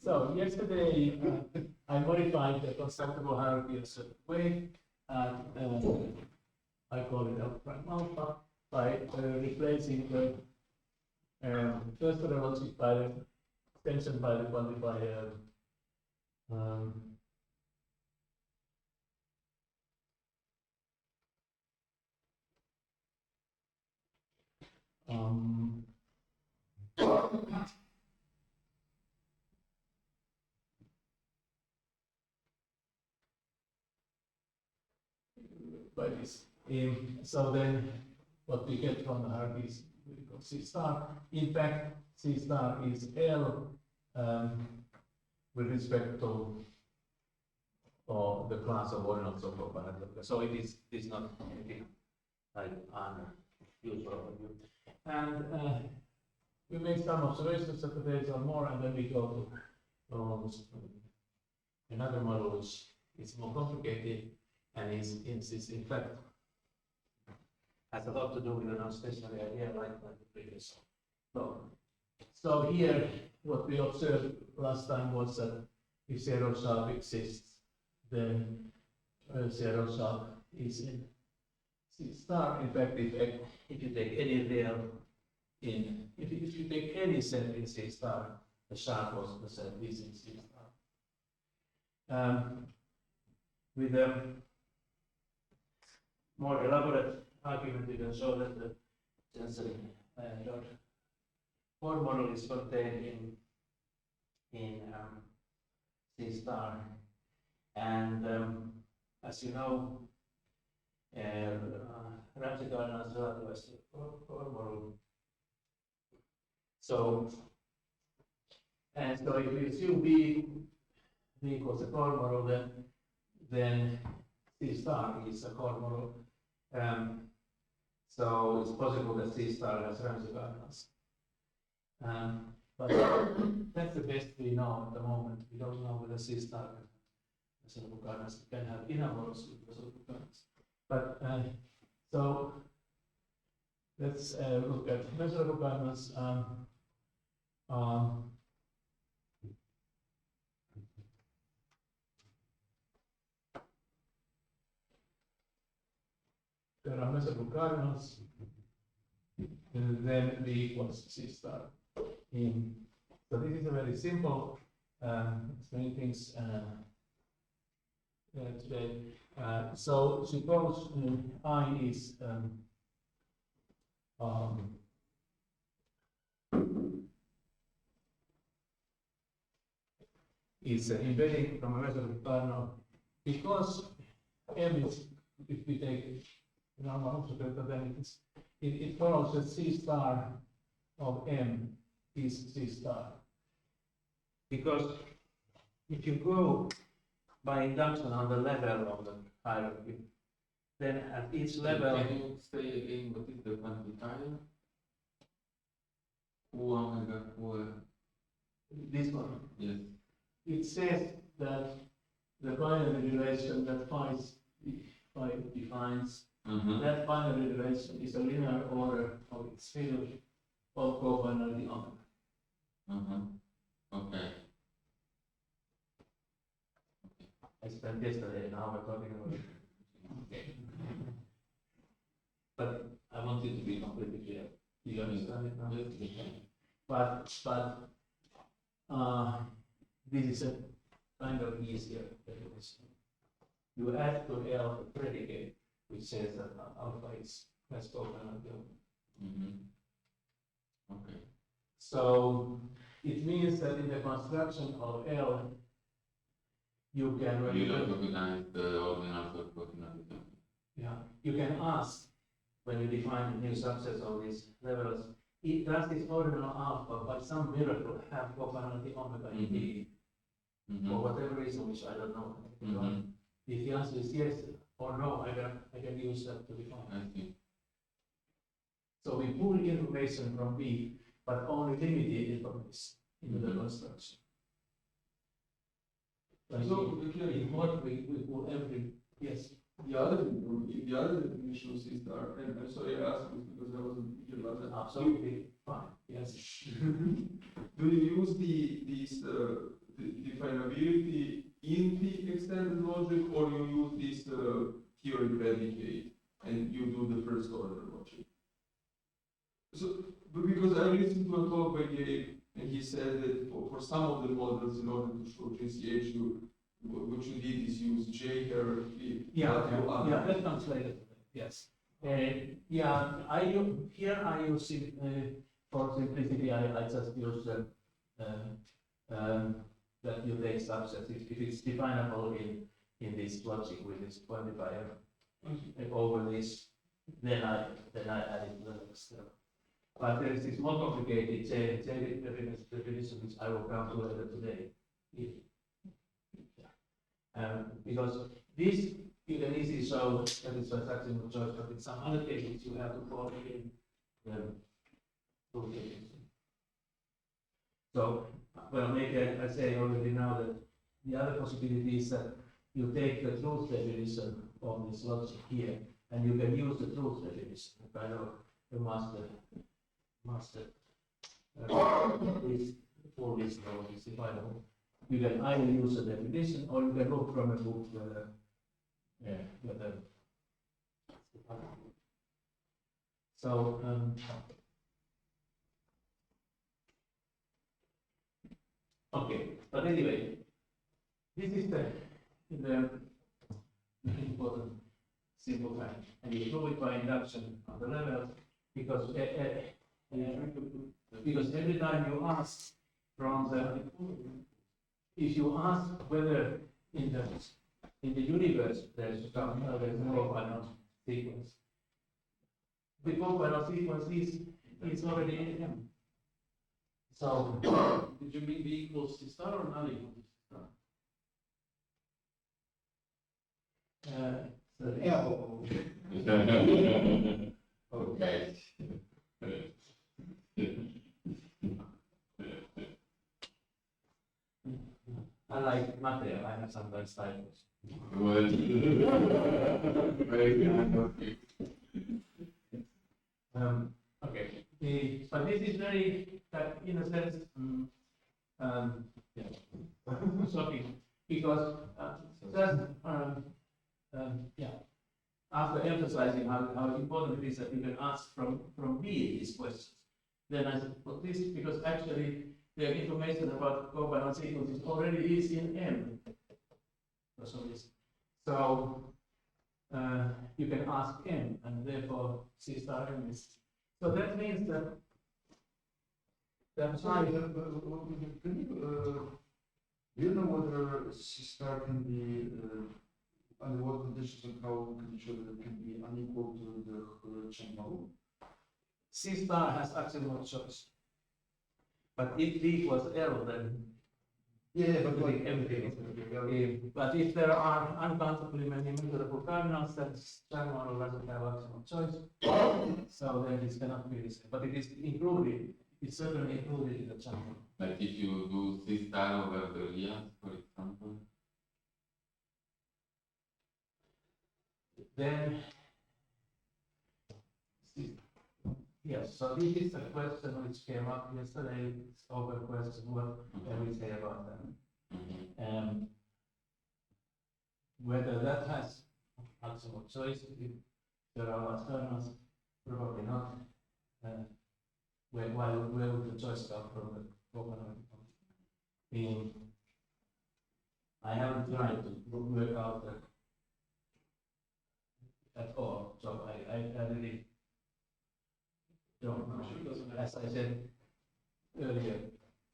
So yesterday I modified the constructible hierarchy in a certain way, and I call it alpha prime alpha by replacing the first order logic by the extension by the quantifier by this. So then what we get from the hierarchy is we call C star. In fact, C star is L with respect to the class of ordinals of Vaananen. So it is not anything like unusual for you. And we make some observations that there is more, and then we go to another model which is more complicated and is in fact has a lot to do with a non-stationary idea like the previous problem. So here what we observed last time was that if zero sharp exists, then zero sharp is in C star. In fact, if you take any real if you take any set in C star, the sharp was the set is in C star. With a more elaborate argument, we can show that the tensor dot form model is contained in C star, and as you know, Ramsey-Cardinal's relativized form model. So if we assume V equals a core model, then C star is a core model. So it's possible that C star has Ramsey-Cardinals. But that's the best we know at the moment. We don't know whether C star Ramsey-Cardinals can have inner models with Ramsey-Cardinals. But so let's look at Ramsey-Cardinals. There are measurable cardinals, and then V equals C star. So this is a very simple explaining things today. So suppose I is embedding from a measurable cardinal, because M is, if we take normal observator, then it follows that C star of M is C star. Because if you go by induction on the level of the hierarchy, then at each level. Can you say again what is the quantifier? O omega O. This one. Yes. It says that the binary relation that phi defines, that binary relation is a linear order of its field of cobinary omega. Okay. I spent yesterday an hour talking about it. Okay. But I want it to be completely clear. Do you understand it now? But this is a kind of easier definition. You add to L a predicate which says that alpha is less cofinary omega. Okay. So it means that in the construction of L, you can recognize the ordinals of cofinary omega. Yeah, you can ask when you define new subsets of these levels, does this ordinal alpha by some miracle have cofinary omega in D? For whatever reason, which I don't know. If the answer is yes or no, I can use that to define. I see. So we pull information from B, but only limited information into the construction. Like So in what we pull every, yes. the other definition of C star, and I'm sorry I asked this because I wasn't here last time. Absolutely fine, yes. Yes. Do you use the definability in the extended logic, or you use this theory predicate and you do the first order logic? So, because I listened to a talk by Gabe, and he said that for some of the models, in order to show GCH, what you did is use J hierarchy. Yeah, that comes later. Yes. Yeah, I use it for simplicity. I just use that you take subsets if it's definable in this logic with this quantifier over this, then I add it to the next step. But there is this more complicated J definition which I will come to later today. Because this you can easily show that it's transaction of choice, but in some other cases you have to call in the So, well, maybe I say already now that the other possibility is that you take the truth definition of this logic here, and you can use the truth definition, kind of the master is for this law is definable. You can either use a definition or you can look from a book whether so okay, but anyway, this is the important simple fact, and you prove it by induction on the level because every time you ask from the if you ask whether in the universe there's no final sequence, the final sequence is already in M. So Did you mean B equals C star or not equal to C star? Okay. I like material, I have sometimes typos. Good. Very good. Okay, but this is very, in a sense, shocking, because just, after emphasizing how important it is that you can ask from B these questions, then I said, well, this is because actually the information about cobalanced sequences already is in M. So you can ask M, and therefore C star M is. So that means that Sorry, can you, do you know whether C star can be, under what conditions and how can you show that it can be unequal to the channel? C star has absolute choice. But if D equals L, then Yeah, but like everything is. But if there are uncountably many measurable cardinals, then channel model doesn't have absolute choice. So then this cannot be the same. But it is included. It's certainly included in the channel. Like if you do C star over the Rias, for example. Then, yes, so this is a question which came up yesterday. It's open question. What can we say about that? Whether that has absolute choice, if there are externals, probably not. Where would the choice come from the component? I haven't tried to work out that at all, so I really don't know. As I said earlier,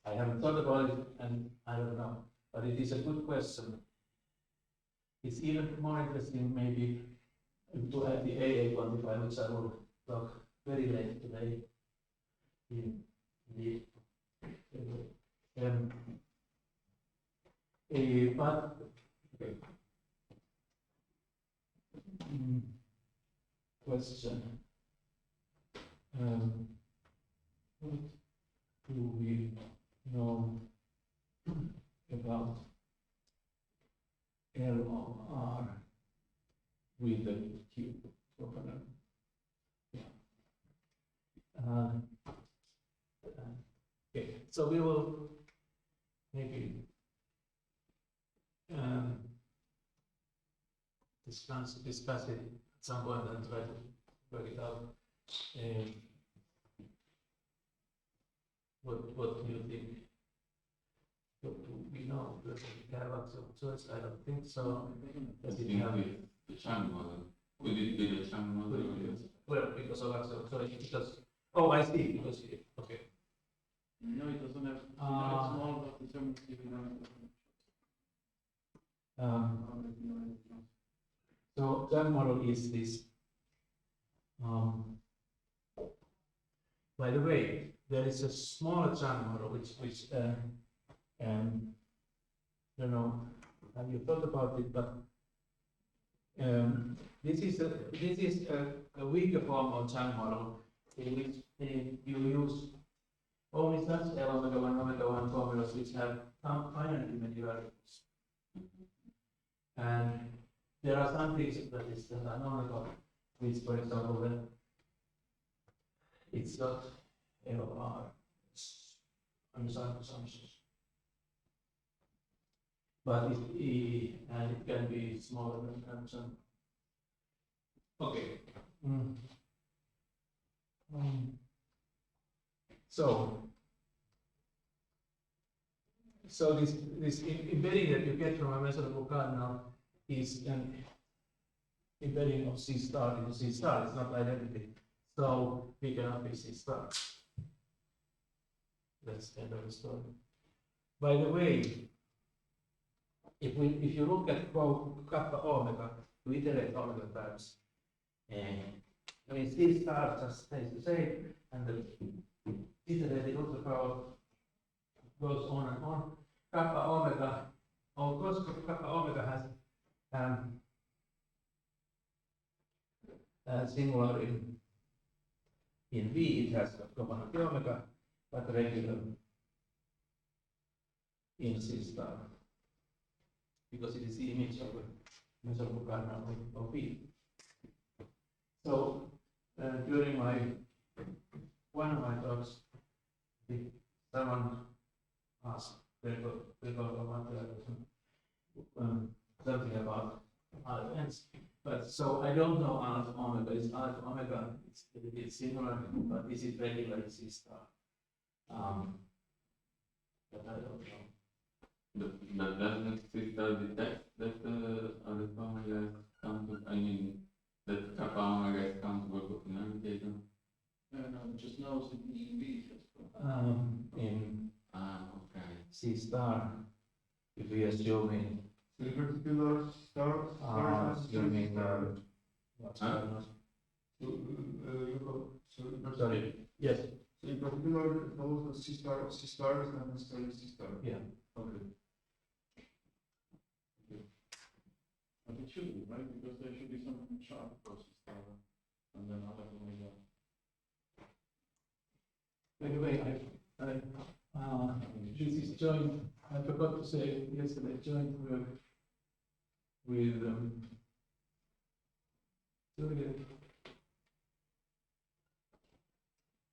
I haven't thought about it and I don't know, but it is a good question. It's even more interesting maybe to have the AA quantifier, which I will talk very late today. But okay. Question. What do we know about L of R with the cube component? Yeah. so we will maybe um, discuss it at some point and try to work it out. Um, what do you think? Do we know that we have actual choice? I don't think so. I Does it think have? with the channel model. Would it be the channel model? or yes? Well, because of actual choice, because, oh, I see, because, okay. No, it doesn't have, it's Ah. small, but the term is given So that model is this. Um, by the way, there is a smaller channel model which I don't know, have you thought about it, but this is a weaker form of channel model in which you use only such omega 1, omega 1 formulas which have finite many variables. And there are some things that are known about this, for example, that it's not LR, it's under some assumptions. But and it can be smaller than some. Okay. So this embedding that you get from a measurable cardinal is an embedding of C star into C star. It's not identity. So we cannot be C star. That's the end of the story. By the way, if you look at kappa omega, we iterate omega times. I mean, C star just stays the same, and the iterated ultra power goes on and on. Kappa omega, of course, kappa omega has singular in V, it has common omega, but regular in C star, because it is the image of a measurable cardinal of V. So during one of my talks, someone asked something about other events. But so I don't know alpha omega. Is alpha omega? It's similar, but is it regular in C star? But I don't know. But doesn't sister detect that other formula is countable? I mean, that kappa omega is countable with an indicator? no, it just knows it in V. In Okay. C star, if we assume in The particular star. assuming what's Huh? going on? So Sorry. Yes. So in particular, those C star is not necessarily C star. Yeah. Okay. But it should be, right? Because there should be some sharp process and then other omega. By the way, this is joint. I forgot to say yesterday. Joint work with Julia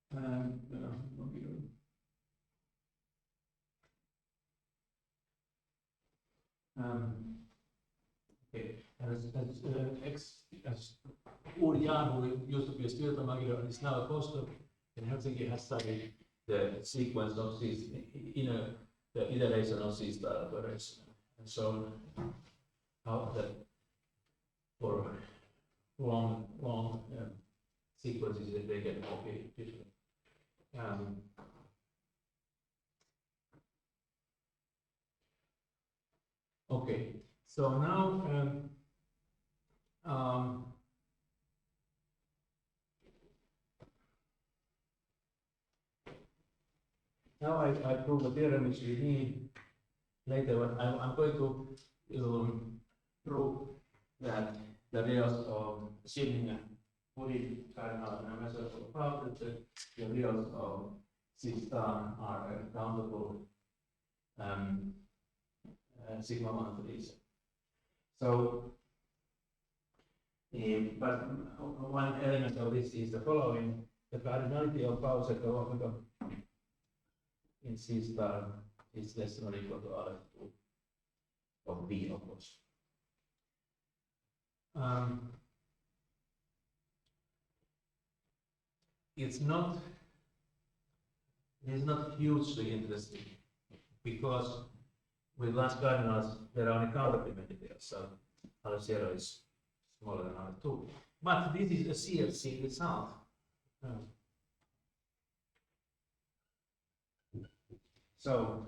and okay. As Uri Jahn, who used to be a student of Magiro and is now a postdoc in Helsinki, has studied the sequence of these the iteration of C star operation, and shown how that for long sequences that they can copy different. Okay, so now now I prove the theorem which we need later, but I'm going to prove that the reals of assuming a fully cardinal and a measurable power, that the reals of C star are countable sigma 1 to these. So, but one element of this is the following: the cardinality of Bowser omega in C star is less than or equal to RF2 of B, of course. It's not hugely interesting because with last cardinals there are only counterplemented pairs, so RF0 is smaller than RF2. But this is a CFC result. So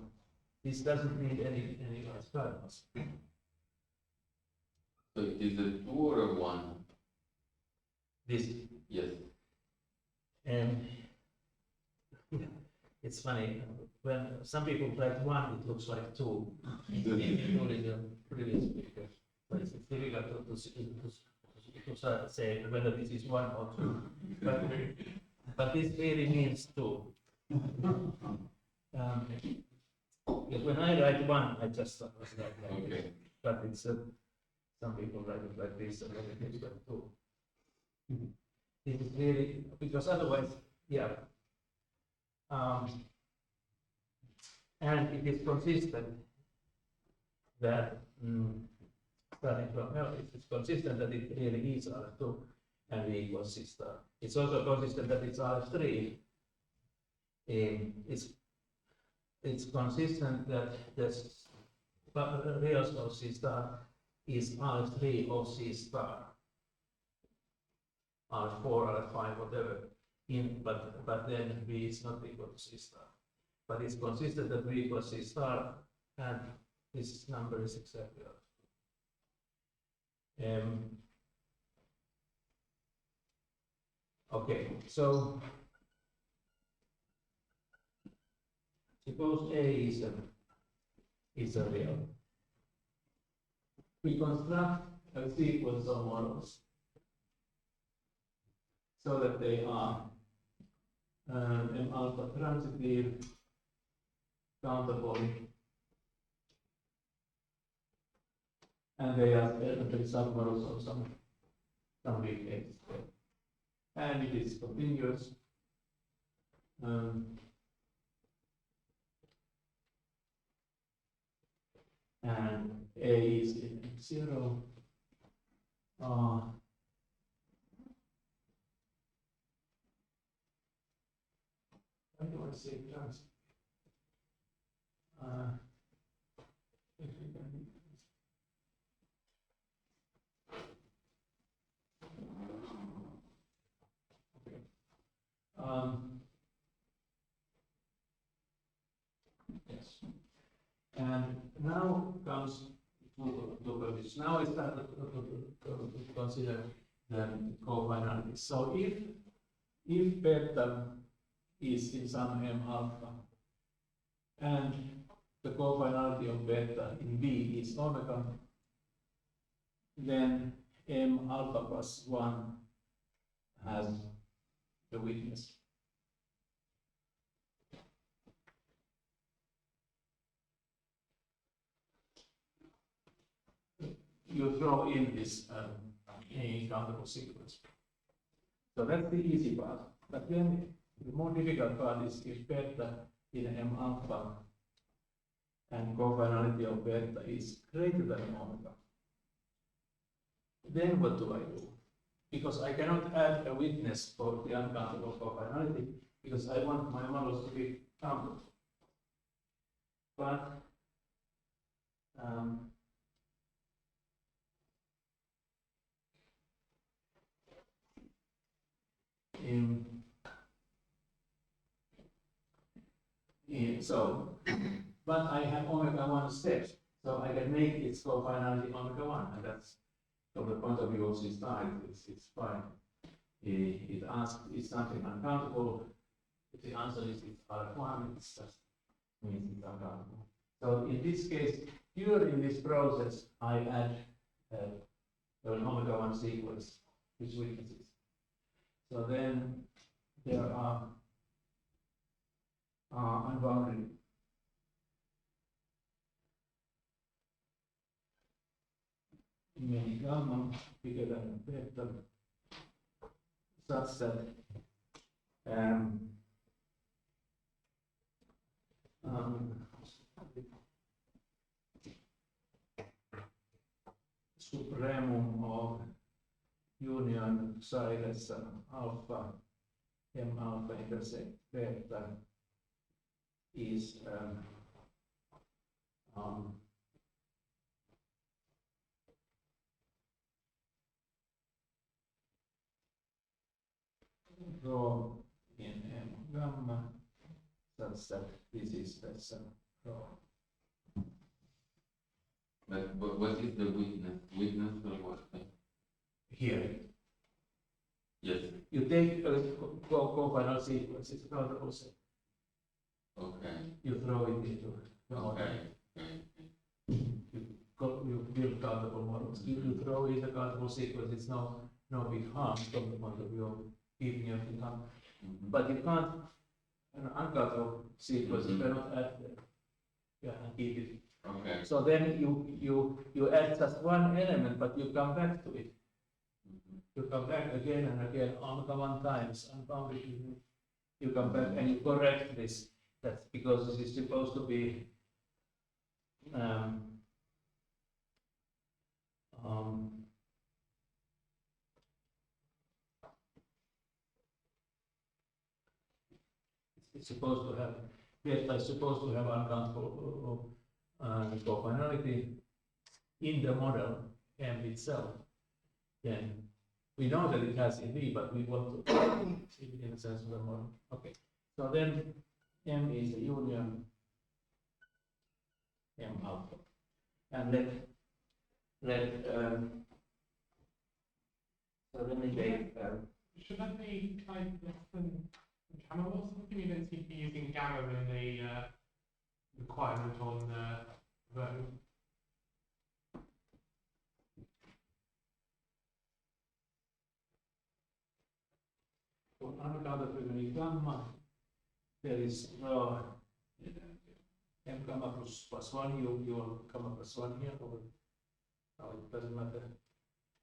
this doesn't need any last cardinals. So it is a 2 or a 1? This Yes. it's funny when some people write 1, it looks like 2. Including the previous speaker, but it's difficult to say whether this is 1 or 2. But this really means 2. Because when I write 1, I just was like that. Okay. But it's some people write it like this, and then it is like 2. This is really because otherwise, yeah. And it is consistent that starting from it's consistent that it really is RF2 and V equals C star. It's also consistent that it's RF3. It's consistent that the real of C star is RF3 of C star, R4, R5, whatever. But then V is not equal to C star. But it's consistent that V equals C star, and this number is exactly R. Okay, so suppose A is a real. We construct a sequence of models so that they are M alpha transitive, countable, and they are the submodels of some big X. And it is continuous. And A is in X0. How do I say trans? If we can do this. Okay. Yes. And now comes to this. Now I start to consider the cofinality. So if beta is in some M alpha, and the cofinality of beta in B is omega, then M alpha plus 1 has the witness. You throw in this countable sequence. So that's the easy part. But then the more difficult part is if beta in M alpha and cofinality of beta is greater than omega. Then what do I do? Because I cannot add a witness for the uncountable cofinality because I want my models to be countable. But but I have omega 1 steps, so I can make its cofinality omega 1, and that's from the point of view of C star, it's fine. It asks, is something uncountable? If the answer is it's R1, it just means it's uncountable. So in this case, during this process, I add an omega 1 sequence, which witnesses. So then there are unbounded many gamma bigger than beta, such that psi less than alpha, m alpha intersect beta is rho in m gamma such that this is less than rho. But what is the weakness? Weakness or what? Here, Yes. you take co-final sequence, it's a countable set. Okay. You throw it into the model. Okay. Okay. You build countable models. You throw in the countable sequence, it's no big harm from the point of view of keeping everything countable. Mhm. But you can't, an uncountable sequence, you Mhm. cannot add them. Yeah, and keep it. Okay. So then you add just one element, but you come back to it. Mhm. You come back again and again, uncommon times, unbounded. You come back and you correct this. That's because this is supposed to be it's supposed to have, beta is supposed to have uncountable cofinality in the model M itself. Then we know that it has in V, but we want to see it in the sense of the model. Okay, so then M is the union M alpha, and so let me take Should that be like less than gamma or something? You don't seem to be using gamma in the requirement on rho. for uncounted gamma. There is M gamma plus 1, you want gamma plus 1 here, or no, it doesn't matter.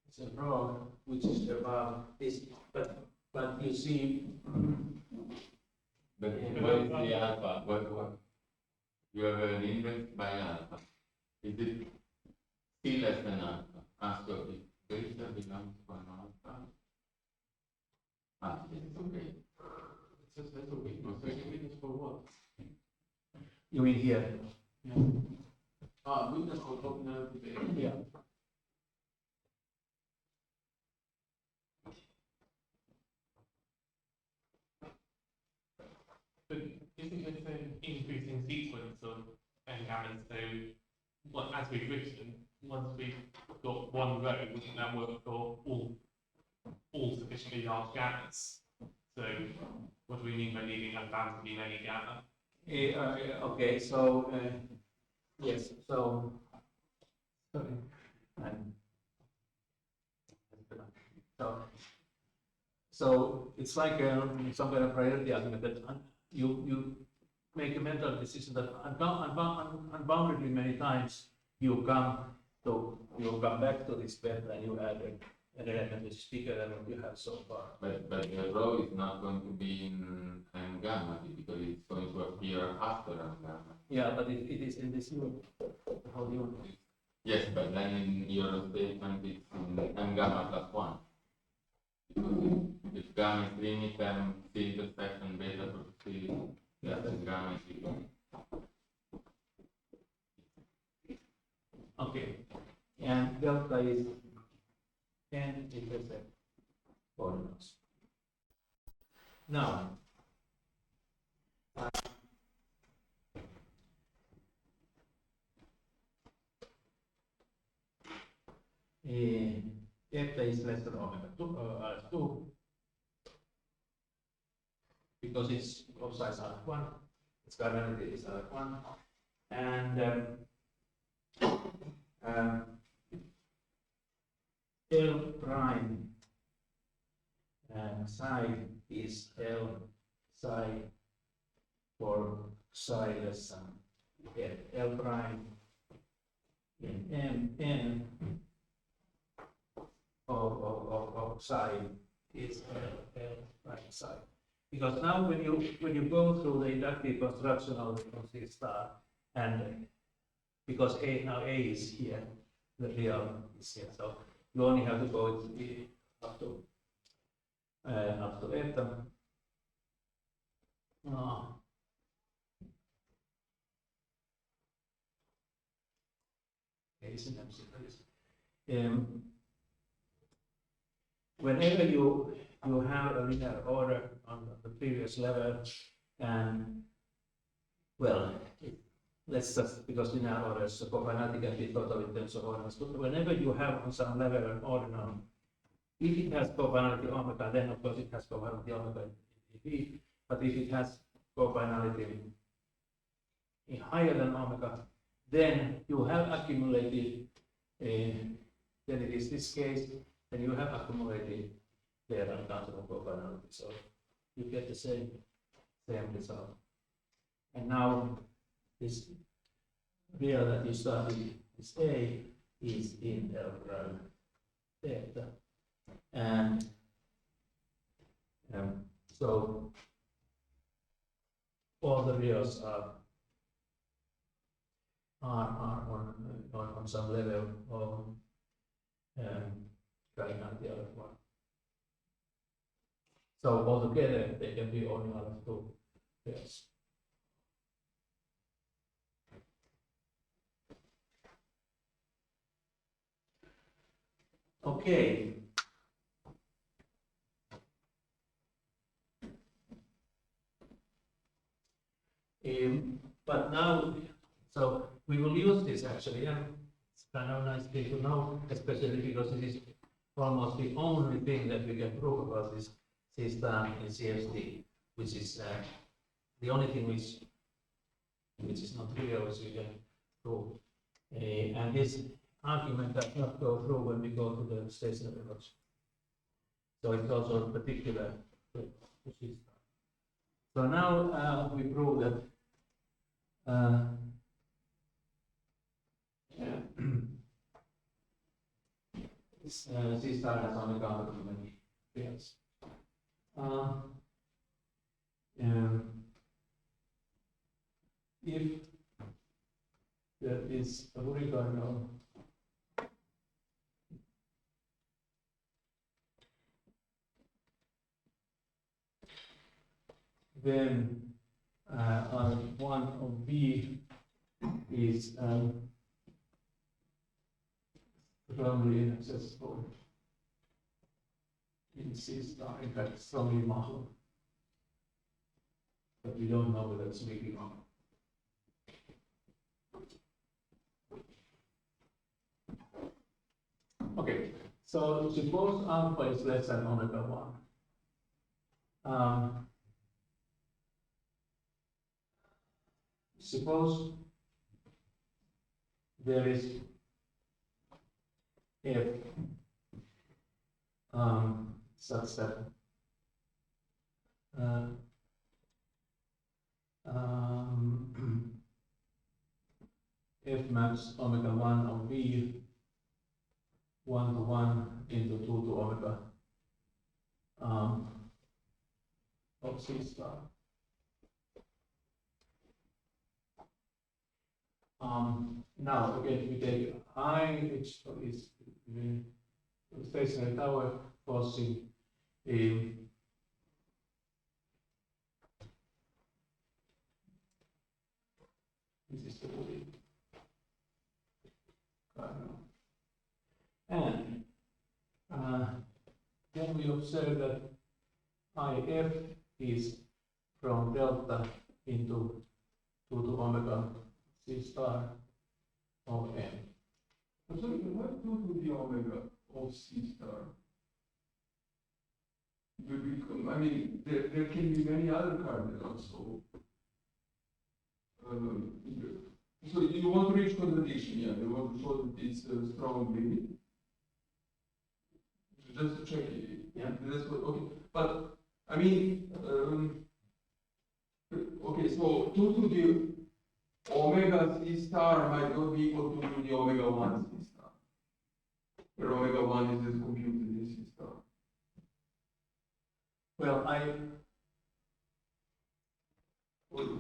It's a rho which is above this, but you see, But Yeah. what is the alpha? What? You have an index by alpha. Is it still less than alpha? So if beta belongs to an alpha. Yes, okay. It says there's a weakness. There's a weakness for what? you mean here, Weakness for cofinality beta. yeah. But isn't this an increasing sequence of n gammas? So, as we've written, once we've got one row, we can now work for all sufficiently large gammas. So, what do we mean by needing unboundedly many gamma? Okay, so yes, so sorry, I'm- so it's like some kind of priority argument that you make a mental decision that unboundedly many times you come back to this bed and you add an element which is bigger than what you have so far. But the row is not going to be in M gamma because it's going to appear after M gamma. Yeah, but it is in this unit, the whole unit. Yes, but then in your statement it's in M gamma plus 1. Because if gamma is limit, then C intersection beta to C, that is gamma is equal. Okay, and delta is n intersect polynomials. Now, delta is less than omega 2, because it's of size R1, its cardinality is R1, and L prime psi is L psi for psi less than L prime in M n of psi is L prime psi. Because now when you go through the inductive construction of the C star, and because now A is here, the real is here, so you only have to go up to up to eta. Whenever you have a linear order on the previous level, and well, let's just, because linear orders, so cofinality can be thought of in terms of ordinals, but whenever you have on some level an ordinal, if it has cofinality omega, then of course it has cofinality omega in V, but if it has cofinality in higher than omega, then you have accumulated, then it is this case, then you have accumulated there uncountable cofinality, so you get the same result. And now this real that you studied, this A, is in L prime theta. And so all the reals are on some level of cardinality out of 1. So altogether they can be only out of 2 pairs. Okay. But now, so we will use this actually, and it's kind of nice thing to know, especially because this is almost the only thing that we can prove about this system in CFD, which is the only thing which is not real, which we can prove. And this argument does not go through when we go to the stationary logic. So it's also a particular system. So now we prove that this C star has only counted many pairs. If there is a polygonal then one of B is strongly inaccessible in C star, in fact strongly muffled, but we don't know whether it's weakly or not. Okay, so suppose alpha is less than omega 1. Suppose there is F such that F maps omega 1 of B 1 to 1 into 2 to omega of C star. Now again we take I, which is the stationary tower for C. This is the body. And then we observe that IF is from delta into 2 to omega C star of M. I'm sorry, what 2 to the omega of C star? I mean, there can be many other cardinals, so. So you want to reach contradiction, yeah? You want to show that it's a strong limit? Just to check it. Yeah. That's what, okay. But, I mean, okay, so 2 to the omega C star might not be equal to the omega 1 C star. Where omega 1 is just computed in C star. Well,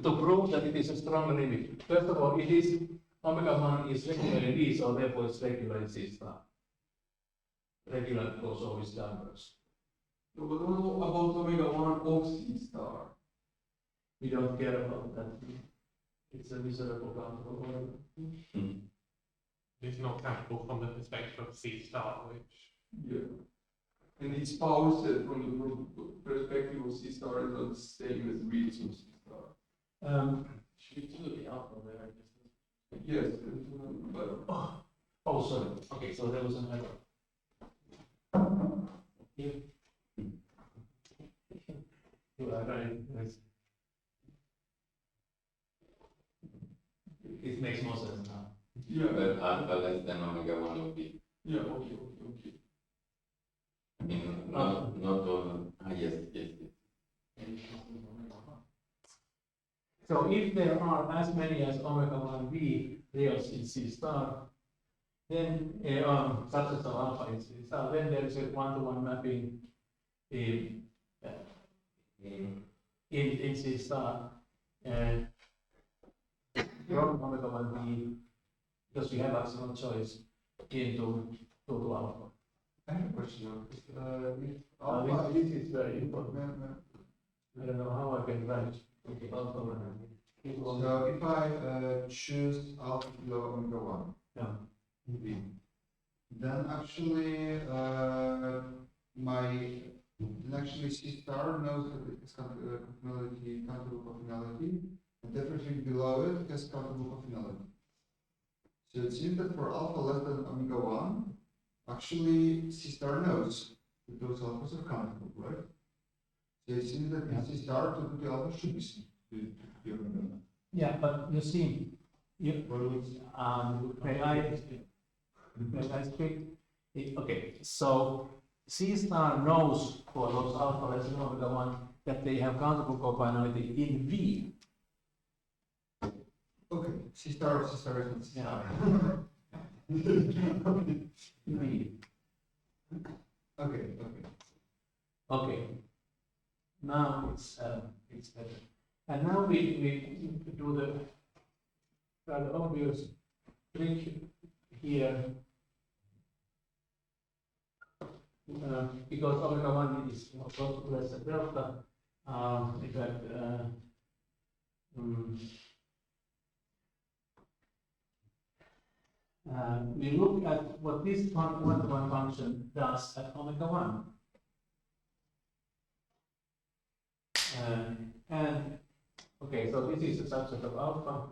to prove that it is a strong limit, first of all, it is omega 1 is regular in D, so therefore it's regular in C star. Regular goes always downwards. No, but what about omega 1 of C star? We don't care about that. It's a miserable countable order. It's not countable from the perspective of C star, which Yeah. And its power set from the perspective of C star is not the same as reads of C star. Should we do the alpha there, I guess? Yes, but Oh, sorry. Okay, so there was an error. Here. You are right. Yes. It makes more sense now. yeah, But alpha less than omega 1 of B. yeah, okay. I mean, not all, yes, yes. So if there are as many as omega 1b reals in C star, then such as alpha in C star, then there is a one-to-one mapping in C star from omega 1b, because we have absolute choice into to alpha. I have a question. If alpha This is very important. ma- I don't know how I can write alpha. So if I choose alpha below omega 1, Yeah. then actually then actually C star knows that it has conformality, countable conformality, and everything below it has countable conformality. So it seems that for alpha less than omega 1, actually C star knows that those alphas are countable, right? So it seems that in C star to the alpha should be C. To omega 1. Yeah, but you see, may I speak? Okay, so C star knows for those alpha less than omega 1 that they have countable cofinality in V. Okay, C star is not C star. In V. Okay. Okay. Now it's better. And now we do the rather obvious trick here. Because omega 1 is of course less than delta, in fact, we look at what this one-to-one function does at omega 1. And okay, so this is a subset of alpha,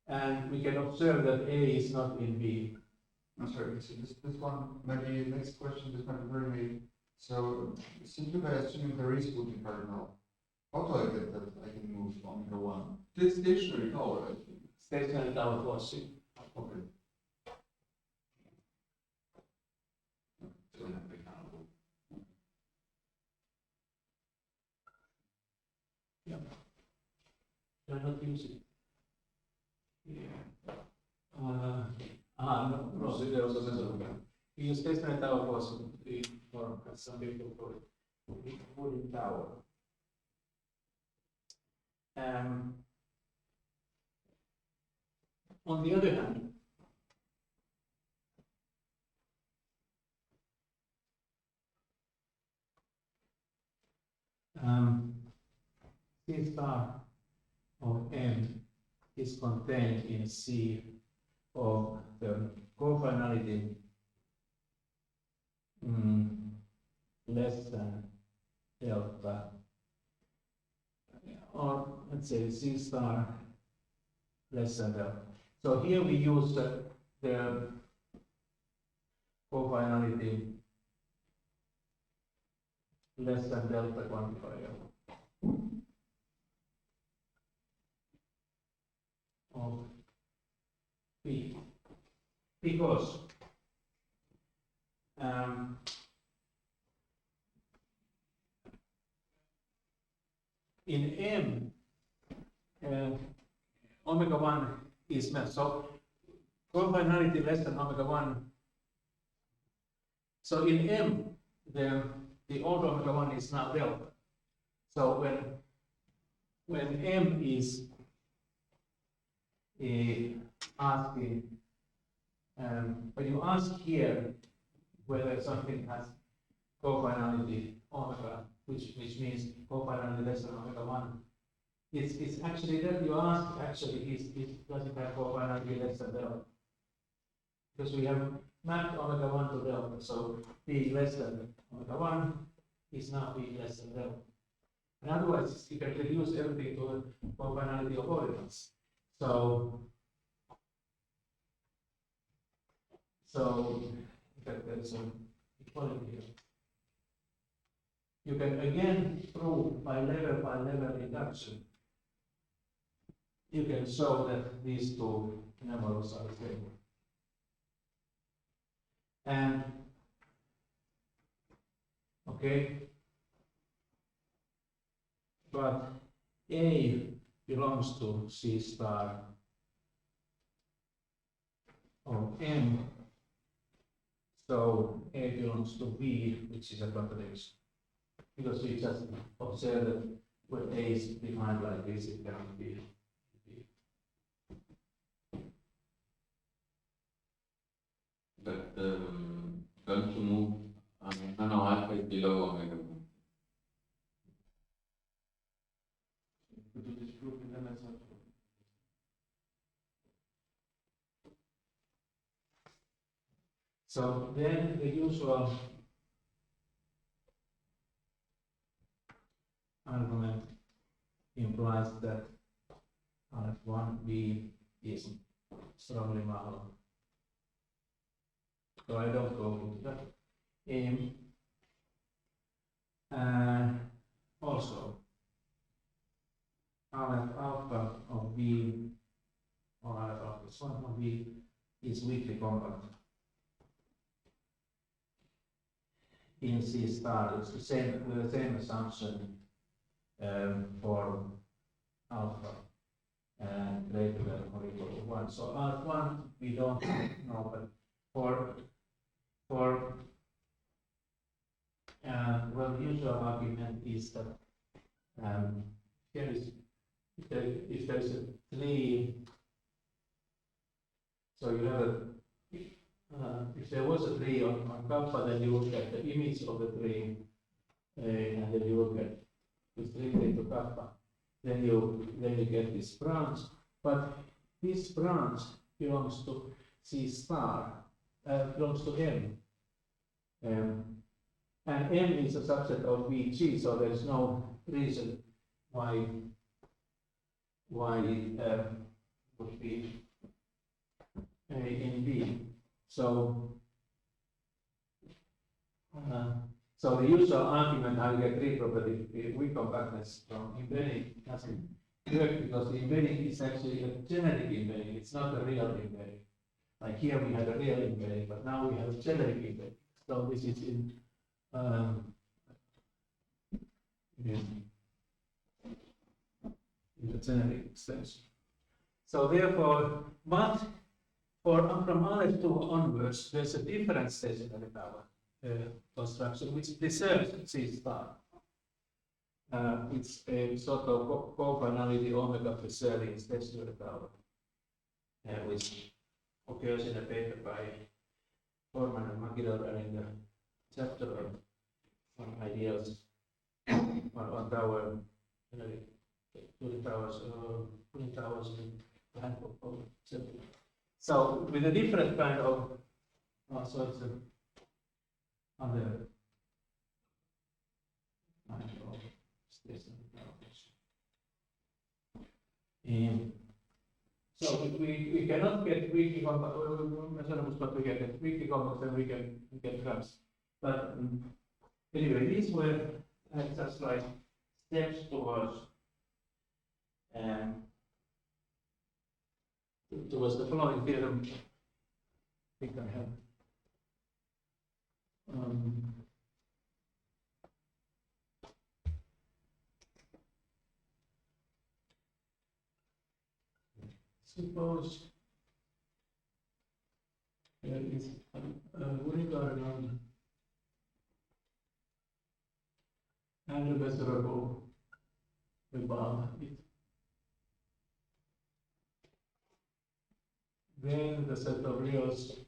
and we can observe that A is not in B. I'm sorry, so this one, maybe next question, this might be very late. So simply by assuming there is Putin cardinal, how do I get that I can move omega 1? The stationary power, I think. Stationary tower force. Okay. They're not using. Yeah. No, so there was a method. We use stationary tower force for some people call it wooden tower. On the other hand, C star of M is contained in C of the cofinality less than delta, or let's say C star less than delta. So here we use the cofinality less than delta quantifier of P, because in M, omega 1 is met. So cofinality less than omega 1. So in M, the old omega 1 is now delta. So when M is asking, when you ask here whether something has cofinality omega, which means cofinality less than omega 1. It's actually that you ask, actually, does it have cofinality less than delta? Because we have mapped omega 1 to delta, so being less than omega 1 is now being less than delta. And otherwise, you can reduce everything to the cofinality of ordinals. So in fact, there's an equality here. You can again prove by level induction. You can show that these two numbers are the same. And okay, but A belongs to C star of M, so A belongs to B, which is a contradiction. Because we just observe that when A is defined like this, it cannot be. But don't you move, no, alpha is below omega 1. Could you disprove the limits of? So then the usual argument implies that F1B is strongly Mahler. So I don't go into that. Also, alpha of B or alpha plus 1 of B is weakly compact. In C star, it's the same with the same assumption for alpha greater than or equal to 1. So alpha 1 we don't know, but for well, the usual argument is that if there is a tree, so you have if there was a tree on kappa, then you look at the image of the tree, and then you look at the tree into kappa, then you get this branch, but this branch belongs to C star, belongs to M. And M is a subset of VG, so there's no reason why it would be in B. So the usual argument how you get tree property weak compactness from embedding doesn't work, because the embedding is actually a generic embedding, it's not a real embedding. Like here we have a real embedding, but now we have a generic embedding. So this is in the generic extension. So therefore, but from RF2 onwards, there's a different stationary power construction which deserves C star. It's a sort of cofinality omega preserving stationary power, which occurs in a paper by Forman and Magidor and in the chapter on ideals on tower, putting towers in the handbook of chapter. So with a different kind of, so it's other kind of stationary power. So we cannot get weakly compact, but we can get weakly compact and we can grasp. But anyway, these were just like steps towards the following theorem. I think I have. Suppose there is Wurigard and measurable above it. Then the set of reals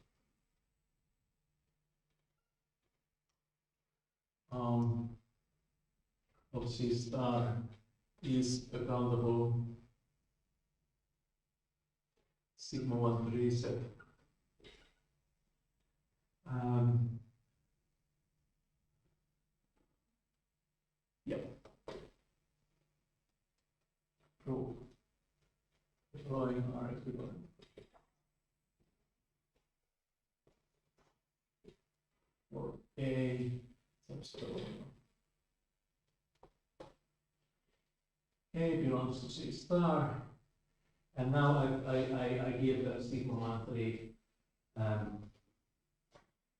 of C star is accountable sigma 1 reset. Yep. Proof. Deploying R equivalent. For A subscript. A belongs to C star, and now I give the sigma 1 3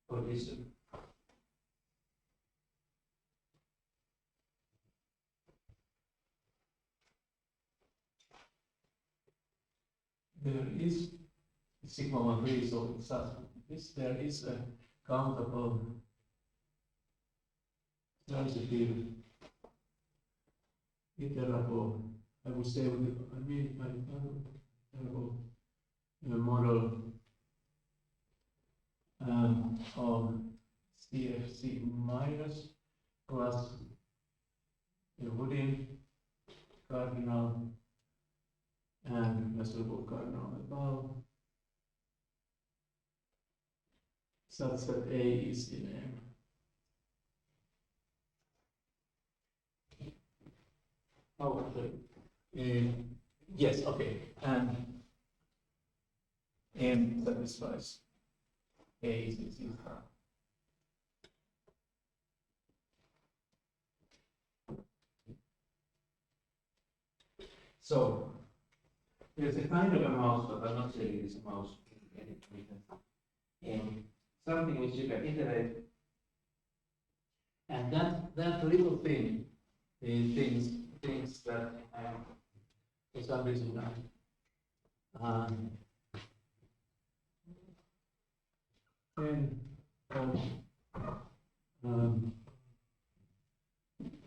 condition. There is sigma 1 3, so it's this there is a countable transitive iterable, I would say, I mean by iterable model of CFC minus plus the Woodin cardinal and measurable cardinal above, such that A is in M. Oh, okay. Yes, okay, and M satisfies A is in C star. So there's a kind of a mouse, but I'm not saying it's a mouse. Something which you can iterate, and that little thing is things that for some reason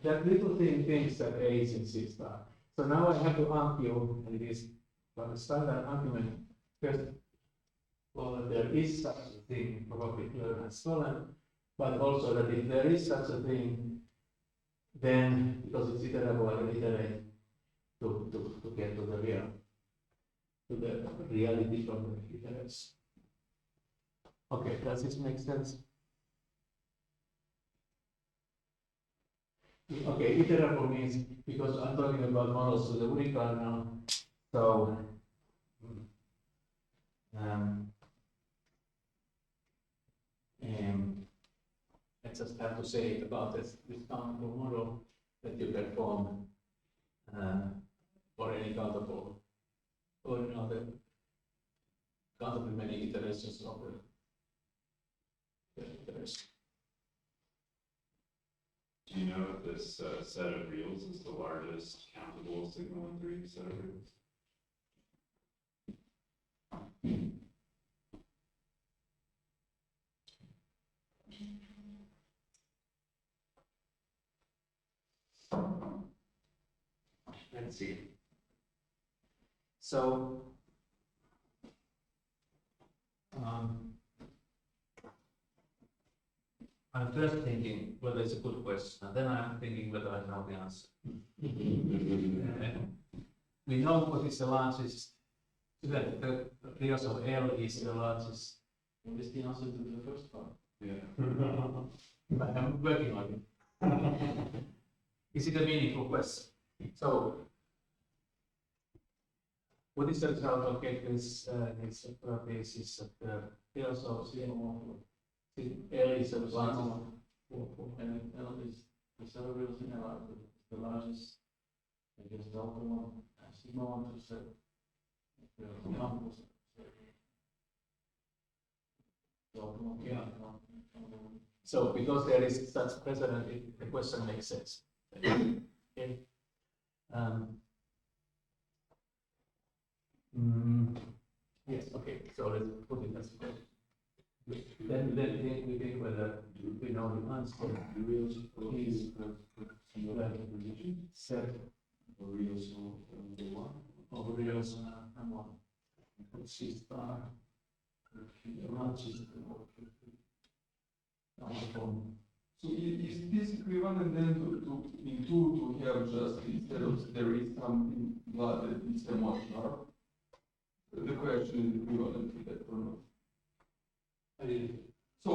that little thing thinks that A is in C star. So now I have to argue, and it is like a standard argument, first, well, there is such a thing, probably clear and stolen, but also that if there is such a thing, then because it's iterable, I can iterate to get to the reality from the iterates. Okay, does this make sense? Okay, iterable means, because I'm talking about models of the Woody cardinal, so I just have to say about this countable model that you perform for any countable, or another countable many iterations of the iteration. Do you know if this set of reals is the largest countable sigma 1 3 set of reals? Let's see. So, I'm first thinking whether it's a good question, and then I'm thinking whether I know the answer. We know what is the largest, the reals of L is the largest. What is the answer to the first part? Yeah. But I'm working on it. Is it a meaningful question? So, what is the result of this basis of the reals of CMO? L is the largest, and L is the set of reals in L are the largest. I guess the optimal sigma 1 to set the examples. Yeah. So because there is such precedent, the question makes sense. Okay. Yes. Okay. So let's put it as well. Then we think whether we know the answer. The reals is set Or reals of the one? of reals and one. C star. The largest. So is this equivalent then in two to have just instead of there is something blood that is M1 sharp? The question is equivalent to that or not? So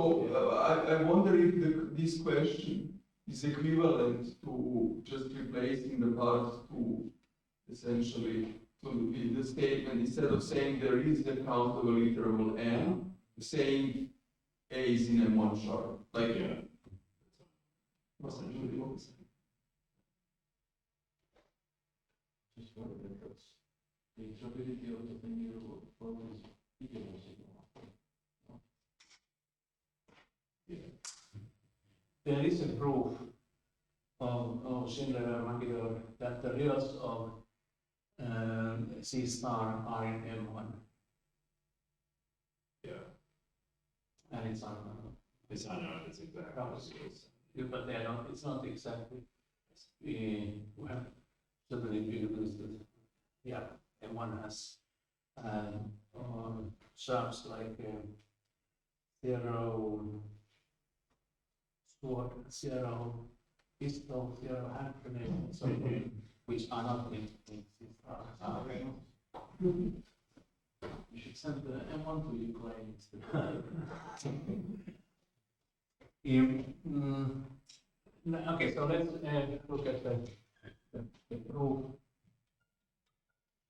I wonder if this question is equivalent to just replacing the parts to essentially to the statement instead of saying there is a countable interval n, saying A is in M1 sharp. Like Yeah. essentially what it's saying. Just wonder because the interoperability of the new program is equal signal. There is a proof of Schindler Maggiore that the reals of C star are in M1, Yeah. and it's unknown. It's unknown, it's exactly. But they don't, it's not exactly, well, certainly because yeah, M1 has sharps like 0, sword, 0, pistol, 0, hand grenade, and so on, which are not in Okay. You should send the M1 to Ukraine. Okay, so let's look at the proof.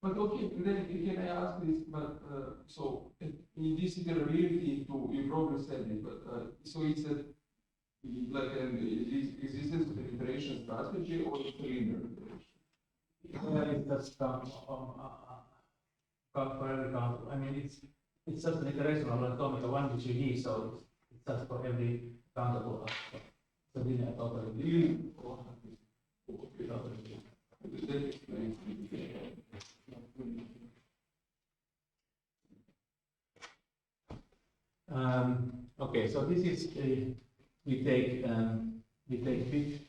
But okay, then can I ask this? But so in this iterability, you probably said it, but so it's like an existence of an iteration strategy or it's a linear iteration? It's just for every count. I mean, it's just an iteration of the one which you need, so it's just for every countable aspect. So linear totally. Really? That explains Okay, so this is we take bit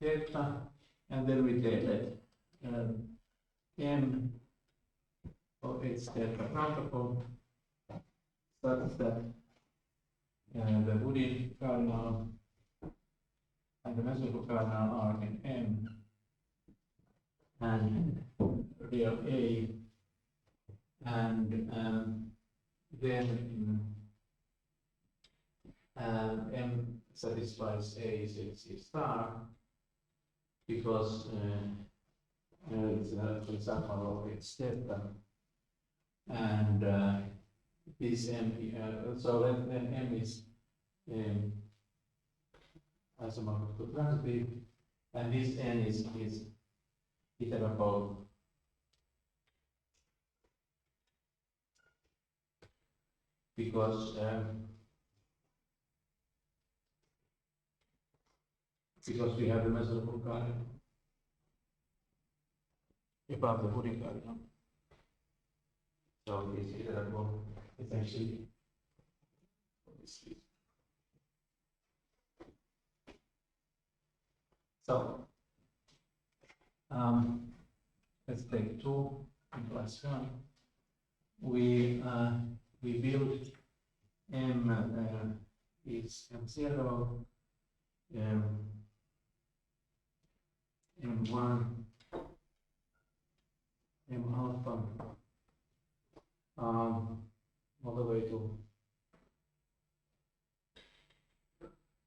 delta, and then we take that m of its delta countable such that the Woody cardinal and the measurable cardinal are in M, and real A, and then M satisfies A C star because it's an example of its delta, and this M, so then M is isomorphic to transitive, and this N is iterable because we have the measurable cardinal above the Woody cardinal. So it is iterable essentially. So let's take 2 plus 1. We build M is M0, M1, M alpha, all the way to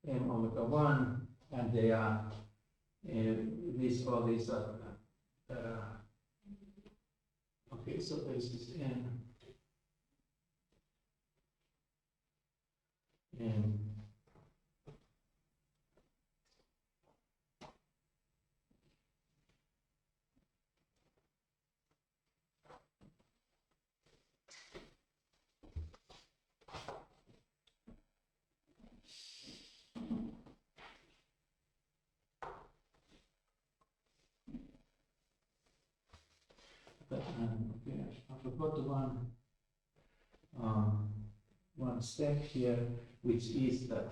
M omega 1, and they are these all these are okay, so this is N and okay, I forgot one step here, which is that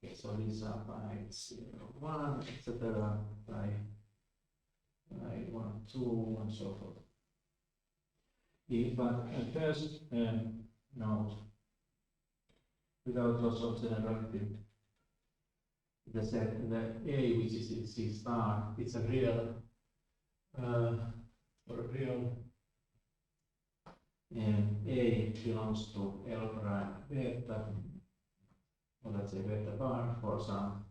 okay, so these are by 0, 1, etc. by 1, 2, and so forth. But first note without loss of generality. The set, the A, which is in C star, it's a real, or a real A belongs to L prime beta, or let's say beta bar for some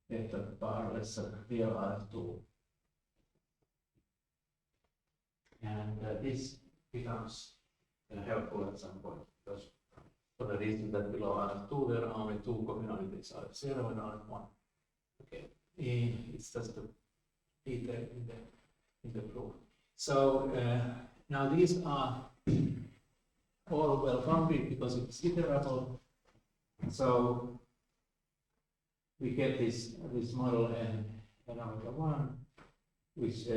beta bar, let's say real R2. And this becomes helpful at some point, because for the reason that below R2 there are only two communalities, R0 and R1. Okay, it's just a detail in the proof. So now these are all well founded because it's iterable. So we get this model n omega 1, which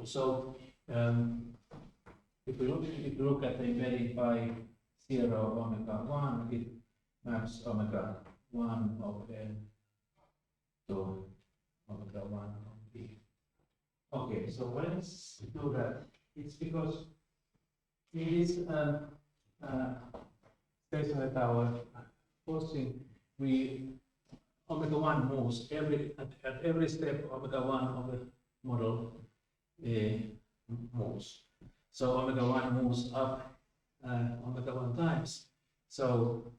so if we look at the embedding by 0 omega 1, it maps omega 1 of n to omega 1 of b. Okay, so let's do that. It's because it is stationary tower forcing we omega 1 moves at every step omega 1 of the model moves. So omega 1 moves up omega 1 times. So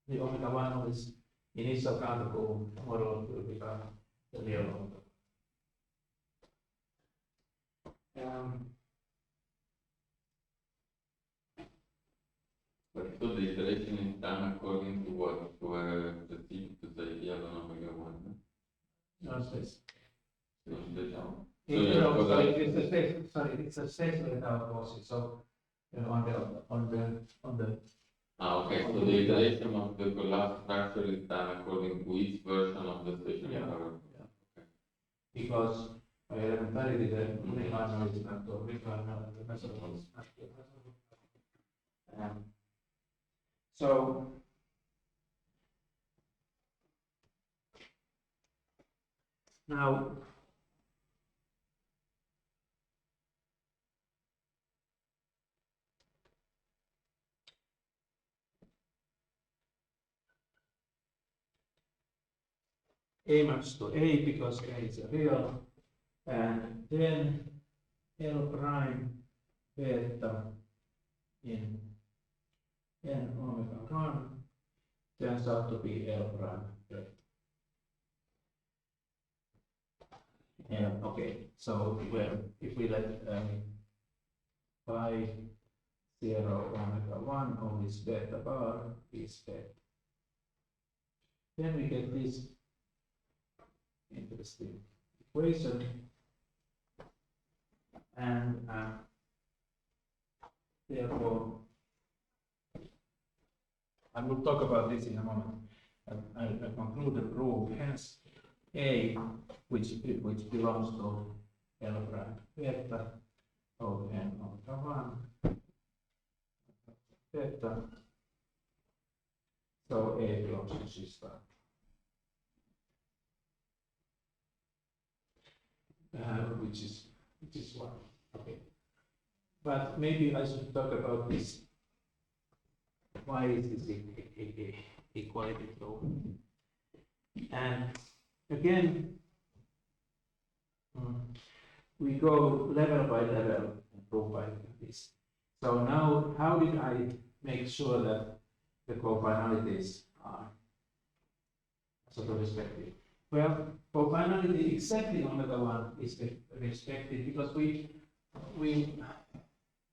the omega 1 of this initial countable model will become the real omega. But so the iteration is done according to what? To the ideal on omega 1. No, it's So the it's a stationary tower forces. So on the okay, so the iteration of the collapse structure is done according to each version of the stationary tower. because elementarily the recliner is not to recliner, the mesophone is not to mesophone. So now A maps to A because A is a real, and then L prime beta in n omega 1 turns out to be L prime beta. Okay, so if we let pi 0 omega 1 of this beta bar is beta, then we get this interesting equation, and therefore I will talk about this in a moment. I conclude the proof. Hence, A, which belongs to L prime beta of n omega 1 beta. So A belongs to C star. Which is one. Okay. But maybe I should talk about this. Why is this equality proof? And again, we go level by level and prove by this. So now, how did I make sure that the cofinalities are sort of respected? Well, cofinality exactly omega 1 is respected because we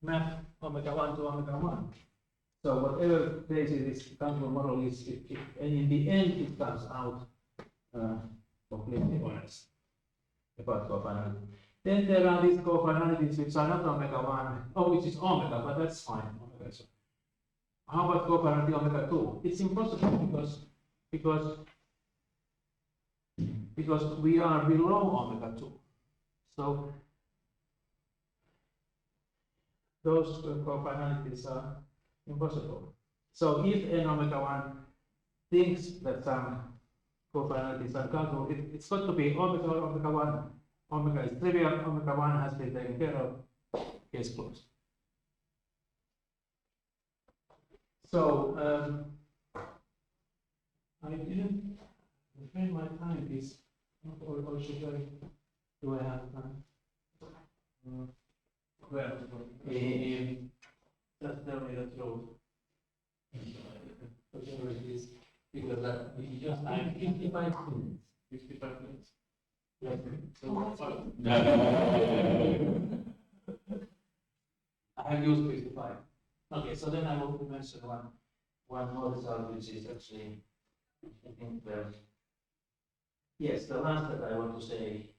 map omega 1 to omega 1. So whatever crazy this countable model is, and in the end it comes out completely honest about cofinality. Then there are these cofinalities which are not omega 1, which is omega, but that's fine. Omega. So how about cofinality omega 2? It's impossible because we are below omega 2. So those cofinalities are impossible. So if n omega 1 thinks that some cofinality is uncountable. It's got to be omega 1, omega is trivial, omega 1 has been taken care of, case closed. So, I didn't refrain my time, is, or should I, do I have time? Well, just tell me the truth. Whatever it is, because we just have 55 minutes. 55 minutes. Yes. So, I have used 55. Okay, so then I will mention one more result, which is actually, I think, yes, the last that I want to say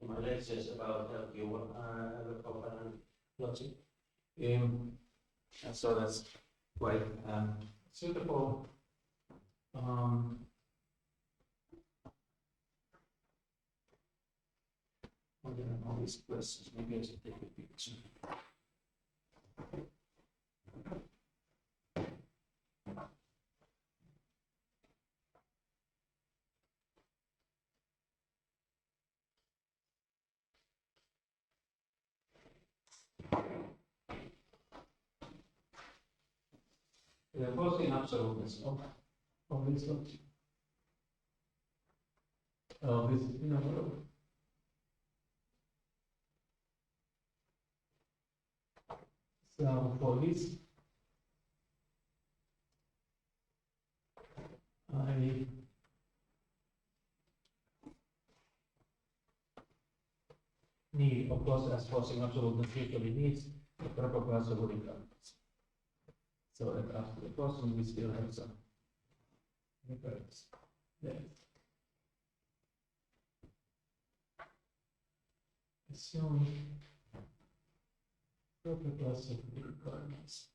in my lectures about cofinality logic. And so that's quite suitable. Again, all these questions, maybe I should take a picture. The forcing absoluteness of this logic. This number. So for this, I need, of course, as forcing absoluteness usually needs, a proper class of recurrence. So that after the forcing, we still have some recurrence there. Assume proper class of requirements.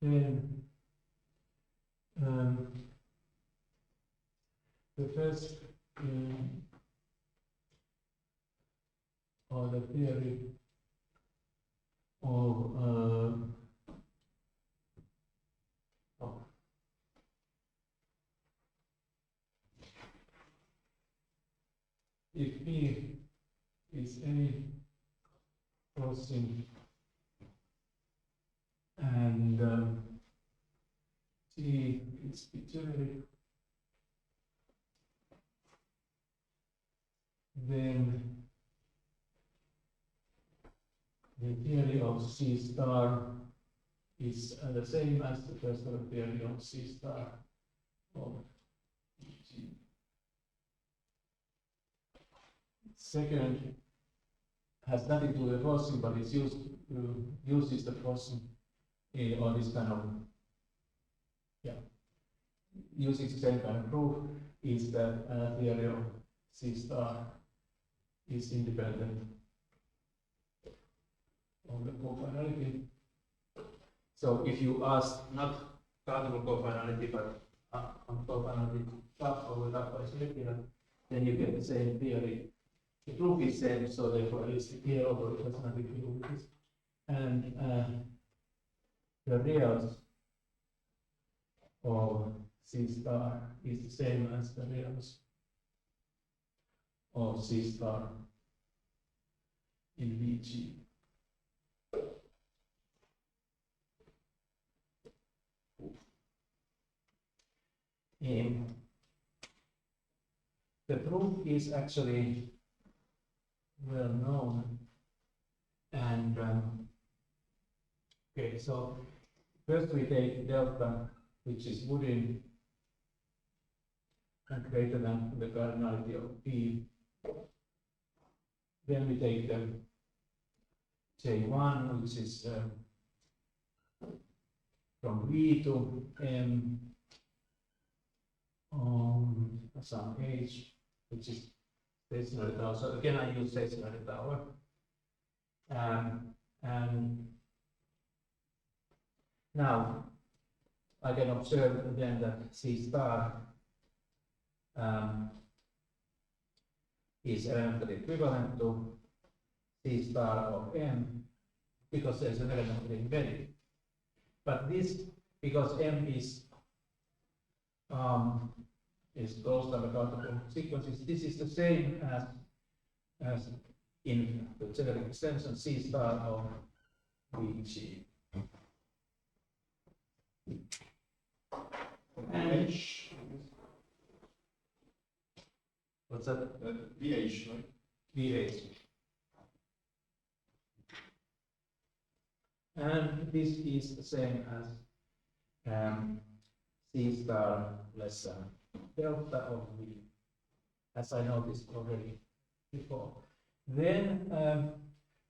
Then the first or the theory of if P is any forcing and T is the generic, then the theory of C star is the same as the first order theory of C star of G. Second has nothing to do with forcing, but it's uses the forcing or this kind of, using the same kind of proof is that theory of C star is independent of the cofinality. So if you ask not countable cofinality but on cofinality or without circular, then you get the same theory. The proof is same, so therefore it's here over it has nothing to do with this. And the reals of C star is the same as the reals of C star in VG. The proof is actually well known, and okay, so first we take delta, which is wooden and greater than the cardinality of P. Then we take the J1, which is from V to M on some H, which is stationary tower. So again, I use stationary tower. And now I can observe then that C star is elementally equivalent to C star of M because there's an element embedded. But this, because M is is closed and accountable sequences. This is the same as in the generic extension C star of VG. And what's that? VH, right? VH. And this is the same as C star less than delta of V, as I noticed already before. Then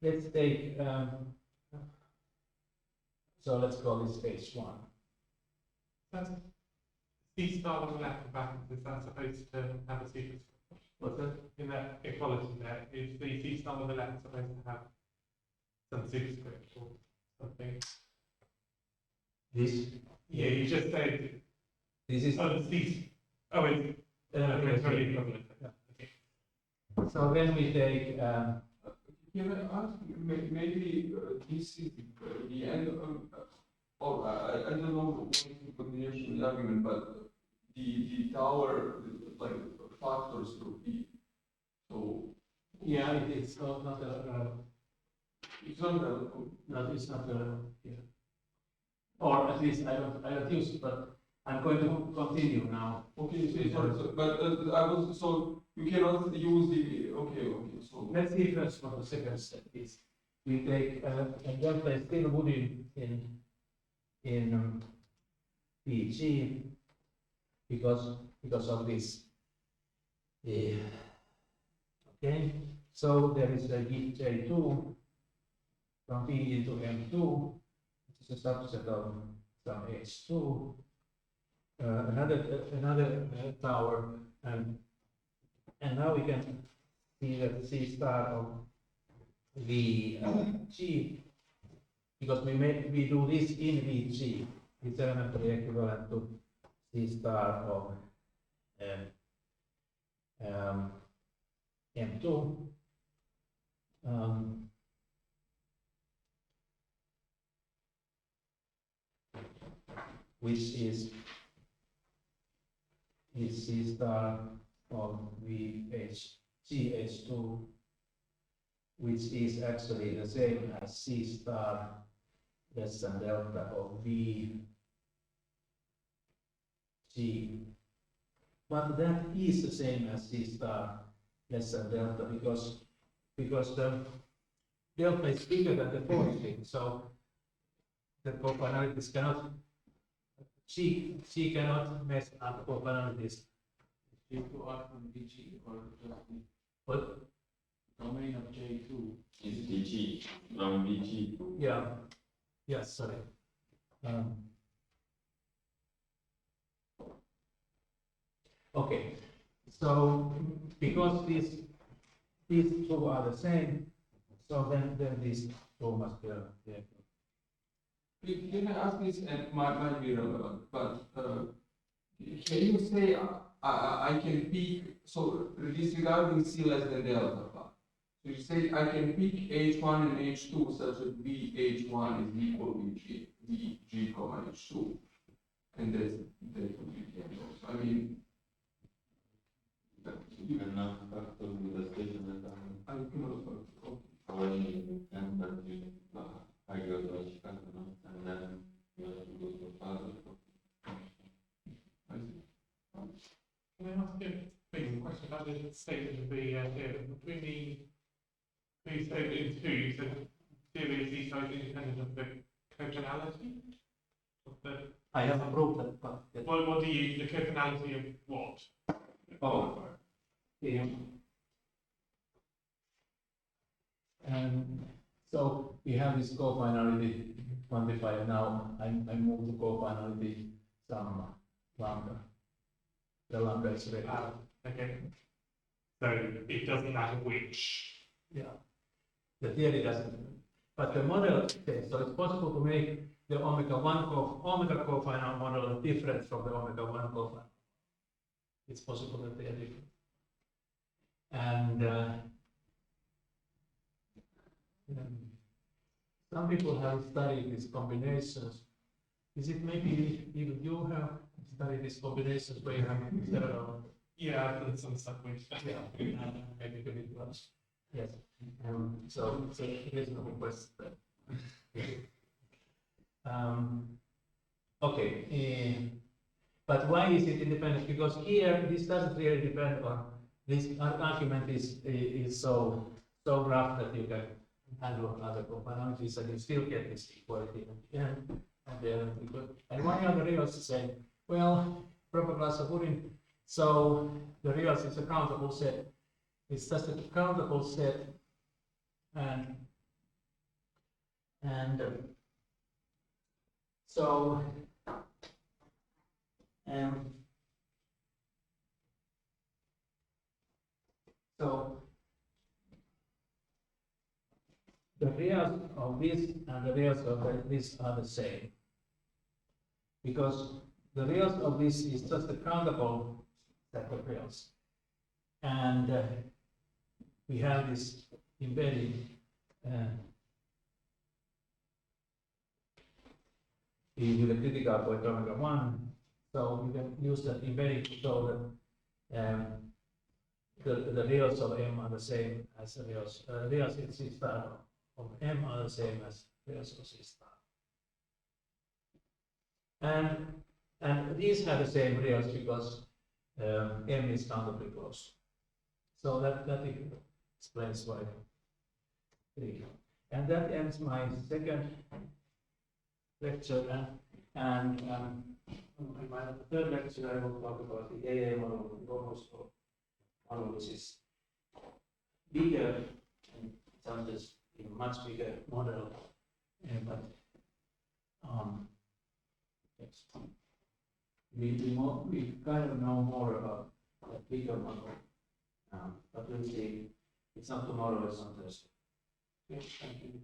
let's take, so let's call this H1. That's C star on the left of that, is that supposed to have a sequence? What's that? In that equality there, is the C star on the left supposed to have some superscript or something? This? Yeah, you just said, This is. oh, C, oh, it's, it's really equivalent. Yeah. Okay. So then we take, Can I ask, maybe this is the end or I don't know what is the continuation of the argument, but the tower, like factors could be, so. yeah, it's not It's not it's not yeah. Or at least I don't use it, but I'm going to continue now. okay, but I was, so you cannot use the, okay, so. Let's see first what the second step is. We take and then place still wood in PG because of this. Okay, so there is a J2 from P into M2, which is a subset of some H2. Another tower, and now we can see that C star of VG, because we do this in VG, it's elementary equivalent to C star of M2. Which is C star of GH2, which is actually the same as C star less than delta of VG. But that is the same as C star less than delta because the delta is bigger than the forcing, so the coplanarities cannot, she cannot mess up coplanarities. J2 are from VG or just the But domain of J2? Is VG from VG? yeah, yes, sorry. Okay, so because these two are the same, so then these two must be yeah. Can I ask this, and might be relevant, but can you say I can pick, so disregarding C less than delta, so you say I can pick H1 and H2 such that VH1 is equal to VG comma H2, and that would be the end also. I mean, You cannot factor with the station that I cannot, okay. and that you argue about Chicago, and then you have to go to further. I see. Can I ask you a question about the statement of the theorem? Between the statement in two, you said theory of C star is independent of the cotonality of the. I have proved that, but What do you, the cotonality of what? and so we have this cofinality quantifier now. I move the cofinality some lambda. The lambda is ready. Okay. So it doesn't matter which. Yeah. The theory doesn't, but the model says, so it's possible to make the omega cofinal model different from the omega 1 cofinal. It's possible that they are different. And some people have studied these combinations. Is it maybe even you have study these combinations where you have several. Yeah, I've done some stuff with Yeah. Maybe a bit close. Yes. So reasonable question. Okay. But why is it independent? Because here this doesn't really depend on this argument is so rough that you can handle another commonalities and you still get this equality at the end. And why are the reals the same? Well, proper class of Woodin. So the reals is a countable set. It's just a countable set, and so so the reals of this and the reals of this are the same, because the reals of this is just a countable set of reals, and we have this embedded with the critical point omega 1, so we can use that embedding to show that the reals of M are the same as the reals in C star of M are the same as reals of C star. And these have the same reals because M is countably close. So that explains why. And that ends my second lecture, and in my third lecture I will talk about the AA model of the Gomos model, which is bigger and just a much bigger model, but yes. We kind of know more about that bigger model, but we'll see. It's not tomorrow, it's on Thursday. Yes, thank you.